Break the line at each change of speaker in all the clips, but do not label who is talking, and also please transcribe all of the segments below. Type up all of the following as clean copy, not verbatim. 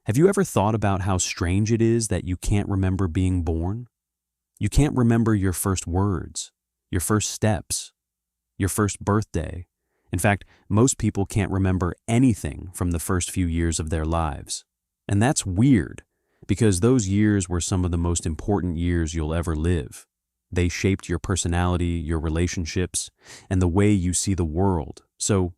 Have you ever thought about how strange it is that you can't remember being born? You can't remember your first words, your first steps, your first birthday. In fact, most people can't remember anything from the first few years of their lives. And that's weird, because those years were some of the most important years you'll ever live. They shaped your personality, your relationships, and the way you see the world. So,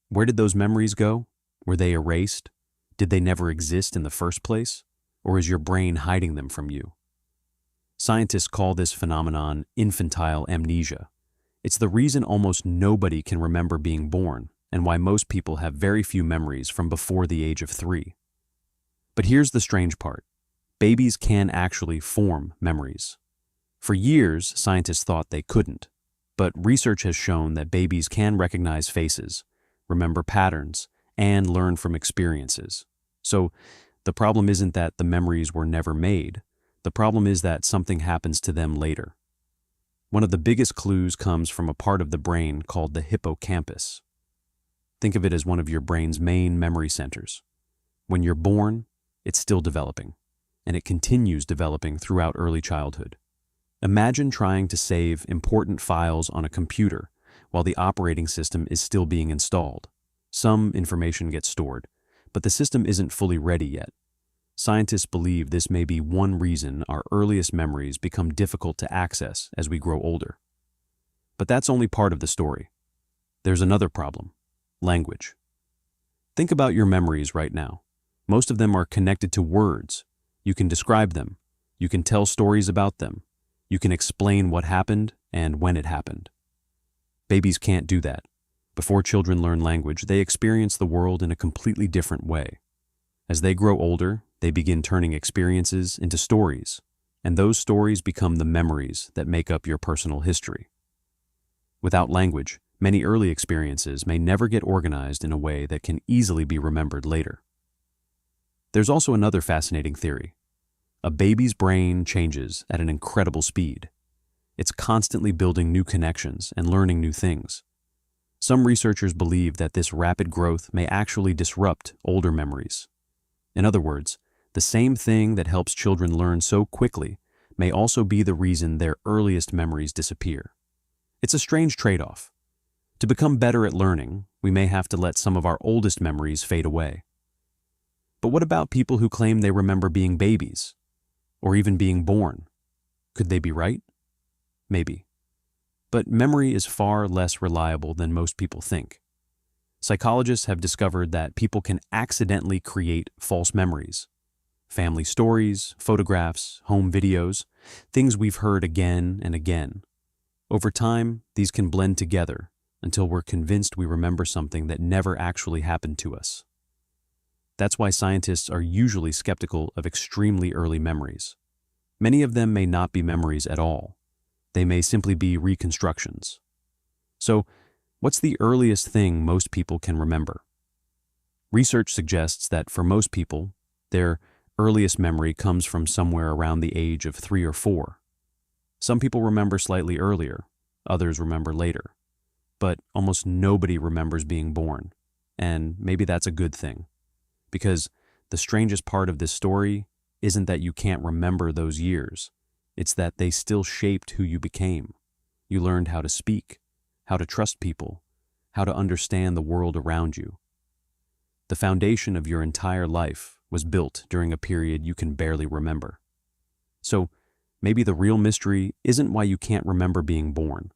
where did those memories go? Were they erased? Did they never exist in the first place? Or is your brain hiding them from you? Scientists call this phenomenon infantile amnesia. It's the reason almost nobody can remember being born, and why most people have very few memories from before the age of 3. But here's the strange part. Babies can actually form memories. For years, scientists thought they couldn't, but research has shown that babies can recognize faces, remember patterns, and learn from experiences. So, the problem isn't that the memories were never made. The problem is that something happens to them later. One of the biggest clues comes from a part of the brain called the hippocampus. Think of it as one of your brain's main memory centers. When you're born, it's still developing, and it continues developing throughout early childhood. Imagine trying to save important files on a computer while the operating system is still being installed. Some information gets stored, but the system isn't fully ready yet. Scientists believe this may be one reason our earliest memories become difficult to access as we grow older. But that's only part of the story. There's another problem: language. Think about your memories right now. Most of them are connected to words. You can describe them. You can tell stories about them. You can explain what happened and when it happened. Babies can't do that. Before children learn language, they experience the world in a completely different way. As they grow older, they begin turning experiences into stories, and those stories become the memories that make up your personal history. Without language, many early experiences may never get organized in a way that can easily be remembered later. There's also another fascinating theory. A baby's brain changes at an incredible speed. It's constantly building new connections and learning new things. Some researchers believe that this rapid growth may actually disrupt older memories. In other words, the same thing that helps children learn so quickly may also be the reason their earliest memories disappear. It's a strange trade-off. To become better at learning, we may have to let some of our oldest memories fade away. But what about people who claim they remember being babies, or even being born? Could they be right? Maybe. But memory is far less reliable than most people think. Psychologists have discovered that people can accidentally create false memories. Family stories, photographs, home videos, things we've heard again and again. Over time, these can blend together until we're convinced we remember something that never actually happened to us. That's why scientists are usually skeptical of extremely early memories. Many of them may not be memories at all. They may simply be reconstructions. So, what's the earliest thing most people can remember? Research suggests that for most people, their earliest memory comes from somewhere around the age of 3 or 4. Some people remember slightly earlier, others remember later. But almost nobody remembers being born, and maybe that's a good thing. Because the strangest part of this story isn't that you can't remember those years. It's that they still shaped who you became. You learned how to speak, how to trust people, how to understand the world around you. The foundation of your entire life was built during a period you can barely remember. So, maybe the real mystery isn't why you can't remember being born.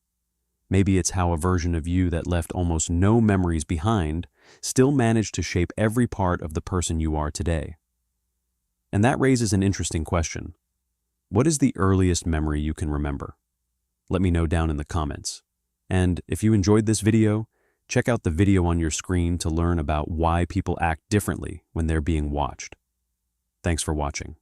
Maybe it's how a version of you that left almost no memories behind still managed to shape every part of the person you are today. And that raises an interesting question. What is the earliest memory you can remember? Let me know down in the comments. And if you enjoyed this video, check out the video on your screen to learn about why people act differently when they're being watched. Thanks for watching.